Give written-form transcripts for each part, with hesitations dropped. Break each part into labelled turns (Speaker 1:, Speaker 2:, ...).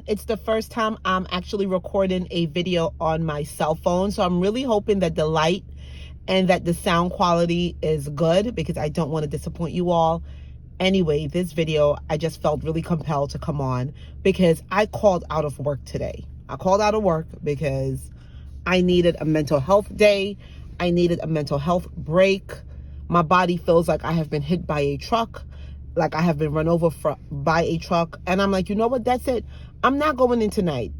Speaker 1: It's the first time I'm actually recording a video on my cell phone. So I'm really hoping that the light and that the sound quality is good because I don't want to disappoint you all. Anyway, this video, I just felt really compelled to come on because I called out of work today. I called out of work because I needed a mental health day. I needed a mental health break. My body feels like I have been hit by a truck, like I have been run over by a truck. And I'm like, you know what? That's it. I'm not going in tonight.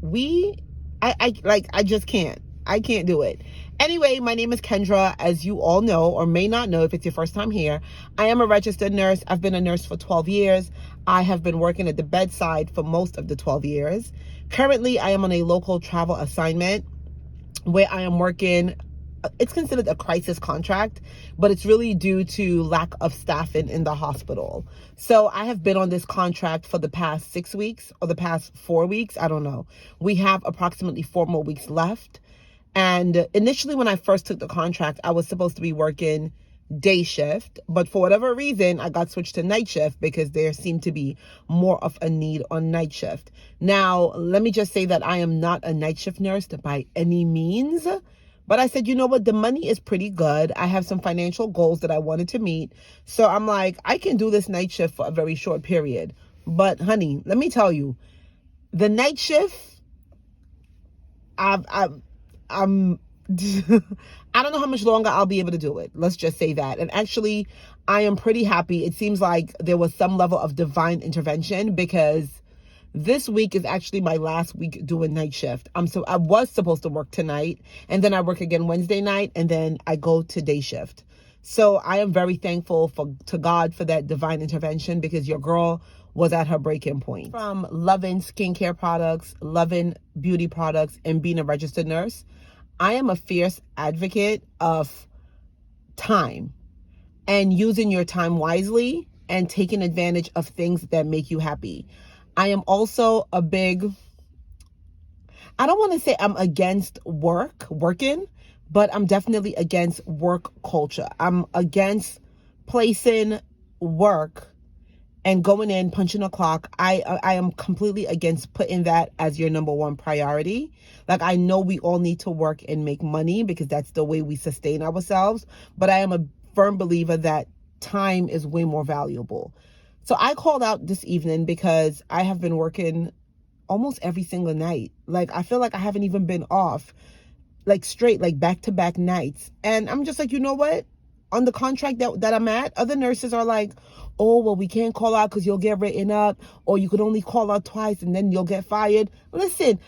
Speaker 1: I just can't. I can't do it. Anyway, my name is Kendra. As you all know, or may not know if it's your first time here, I am a registered nurse. I've been a nurse for 12 years. I have been working at the bedside for most of the 12 years. Currently, I am on a local travel assignment where I am working. It's considered a crisis contract, but it's really due to lack of staffing in the hospital. So I have been on this contract for the past 6 weeks or the past 4 weeks. I don't know. We have approximately 4 more weeks left. And initially, when I first took the contract, I was supposed to be working day shift, but for whatever reason, I got switched to night shift because there seemed to be more of a need on night shift. Now, let me just say that I am not a night shift nurse by any means, but I said, you know what, the money is pretty good. I have some financial goals that I wanted to meet. So I'm like, I can do this night shift for a very short period. But honey, let me tell you, the night shift, I'm I don't know how much longer I'll be able to do it. Let's just say that. And actually, I am pretty happy. It seems like there was some level of divine intervention because this week is actually my last week doing night shift. So I was supposed to work tonight, and then I work again Wednesday night, and then I go to day shift. So I am very thankful to God for that divine intervention because your girl was at her breaking point. From loving skincare products, loving beauty products, and being a registered nurse, I am a fierce advocate of time and using your time wisely and taking advantage of things that make you happy. I am also I don't want to say I'm against working, but I'm definitely against work culture. I'm against placing work and going in, punching a clock. I am completely against putting that as your number one priority. Like, I know we all need to work and make money because that's the way we sustain ourselves. But I am a firm believer that time is way more valuable. So I called out this evening because I have been working almost every single night. Like, I feel like I haven't even been off, like straight, like back-to-back nights. And I'm just like, you know what? On the contract that I'm at, other nurses are like, oh, well, we can't call out because you'll get written up, or you could only call out twice and then you'll get fired. Listen,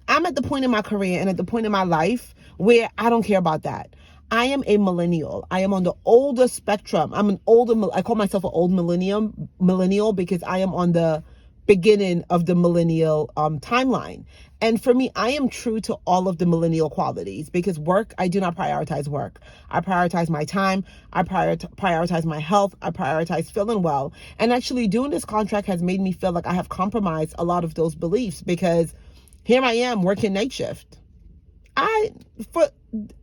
Speaker 1: I'm at the point in my career and at the point in my life where I don't care about that. I am a millennial. I am on the older spectrum. I call myself an old millennial because I am on the beginning of the millennial timeline. And for me, I am true to all of the millennial qualities because work, I do not prioritize work. I prioritize my time. I prioritize my health. I prioritize feeling well. And actually doing this contract has made me feel like I have compromised a lot of those beliefs because here I am working night shift.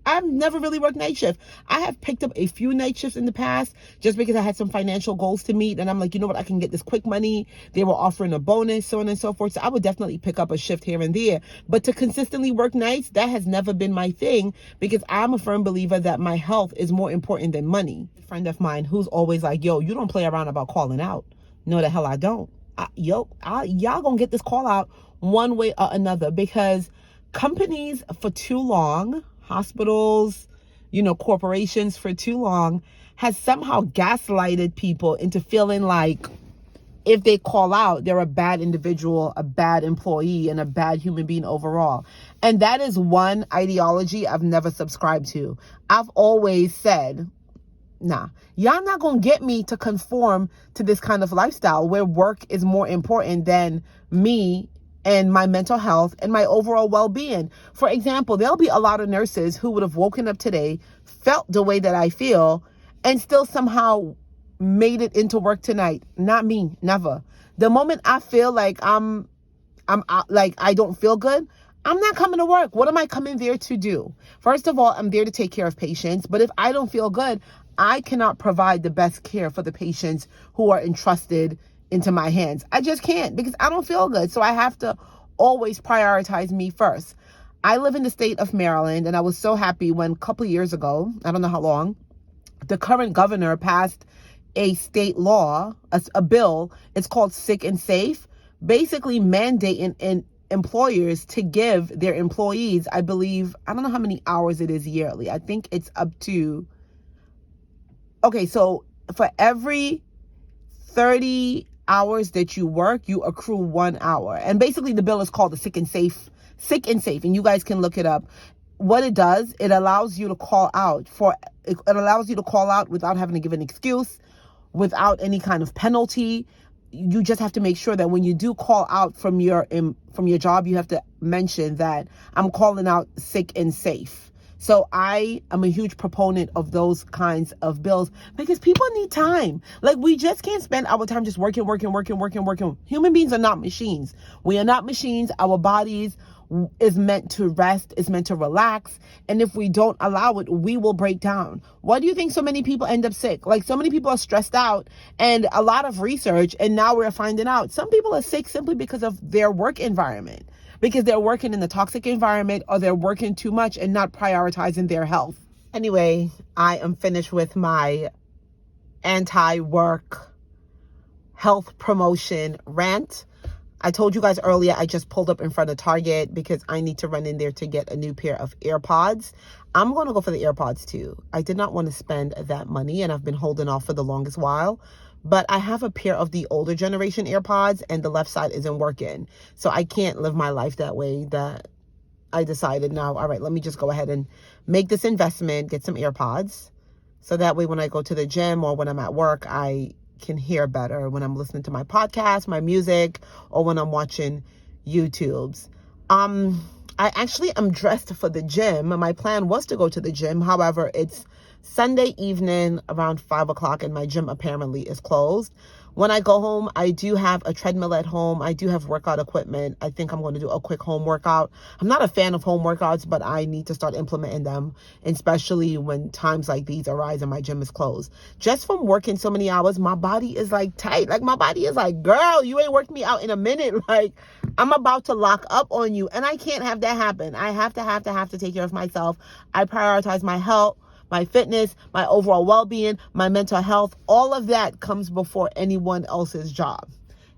Speaker 1: I've never really worked night shift. I have picked up a few night shifts in the past just because I had some financial goals to meet. And I'm like, you know what? I can get this quick money. They were offering a bonus, so on and so forth. So I would definitely pick up a shift here and there. But to consistently work nights, that has never been my thing because I'm a firm believer that my health is more important than money. A friend of mine who's always like, yo, you don't play around about calling out. No, the hell I don't. Y'all gonna get this call out one way or another because companies for too long, hospitals, corporations for too long, has somehow gaslighted people into feeling like if they call out, they're a bad individual, a bad employee, and a bad human being overall. And that is one ideology I've never subscribed to. I've always said, nah, y'all not gonna get me to conform to this kind of lifestyle where work is more important than me and my mental health and my overall well-being. For example, there'll be a lot of nurses who would have woken up today, felt the way that I feel, and still somehow made it into work tonight. Not me, never. The moment I feel like like I don't feel good, I'm not coming to work. What am I coming there to do? First of all, I'm there to take care of patients. But if I don't feel good, I cannot provide the best care for the patients who are entrusted into my hands. I just can't because I don't feel good. So I have to always prioritize me first. I live in the state of Maryland, and I was so happy when a couple of years ago, I don't know how long, the current governor passed a state law, a bill. It's called Sick and Safe, basically mandating employers to give their employees, I believe, I don't know how many hours it is yearly. I think it's up to, okay, so for every 30 hours that you work, you accrue 1 hour. And basically the bill is called the Sick and Safe. And you guys can look it up. What it does, it allows you to call out without having to give an excuse, without any kind of penalty. You just have to make sure that when you do call out from your job, you have to mention that I'm calling out sick and safe. So I am a huge proponent of those kinds of bills because people need time. Like, we just can't spend our time just working. Human beings are not machines. We are not machines. Our bodies is meant to rest, is meant to relax. And if we don't allow it, we will break down. Why do you think so many people end up sick? Like, so many people are stressed out, and a lot of research, and now we're finding out some people are sick simply because of their work environment, because they're working in the toxic environment, or they're working too much and not prioritizing their health. Anyway, I am finished with my anti-work health promotion rant. I told you guys earlier, I just pulled up in front of Target because I need to run in there to get a new pair of AirPods. I'm going to go for the AirPods too. I did not want to spend that money, and I've been holding off for the longest while. But I have a pair of the older generation AirPods, and the left side isn't working. So I can't live my life that way. That I decided now, all right, let me just go ahead and make this investment, get some AirPods. So that way when I go to the gym or when I'm at work, I can hear better when I'm listening to my podcast, my music, or when I'm watching YouTubes. I actually am dressed for the gym. My plan was to go to the gym. However, it's Sunday evening around 5 o'clock and my gym apparently is closed. When I go home, I do have a treadmill at home. I do have workout equipment. I think I'm going to do a quick home workout. I'm not a fan of home workouts, but I need to start implementing them, especially when times like these arise and my gym is closed. Just from working so many hours, my body is like tight. Like, my body is like, girl, you ain't worked me out in a minute. Like, I'm about to lock up on you, and I can't have that happen. I have to take care of myself. I prioritize my health, my fitness, my overall well-being, my mental health. All of that comes before anyone else's job.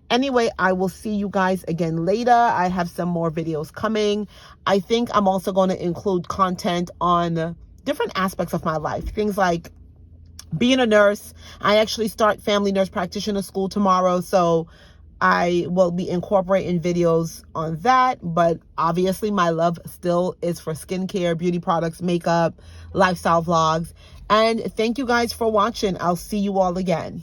Speaker 1: Anyway, I will see you guys again later. I have some more videos coming. I think I'm also going to include content on different aspects of my life. Things like being a nurse. I actually start family nurse practitioner school tomorrow, so I will be incorporating videos on that. But obviously my love still is for skincare, beauty products, makeup, lifestyle vlogs. And thank you guys for watching. I'll see you all again.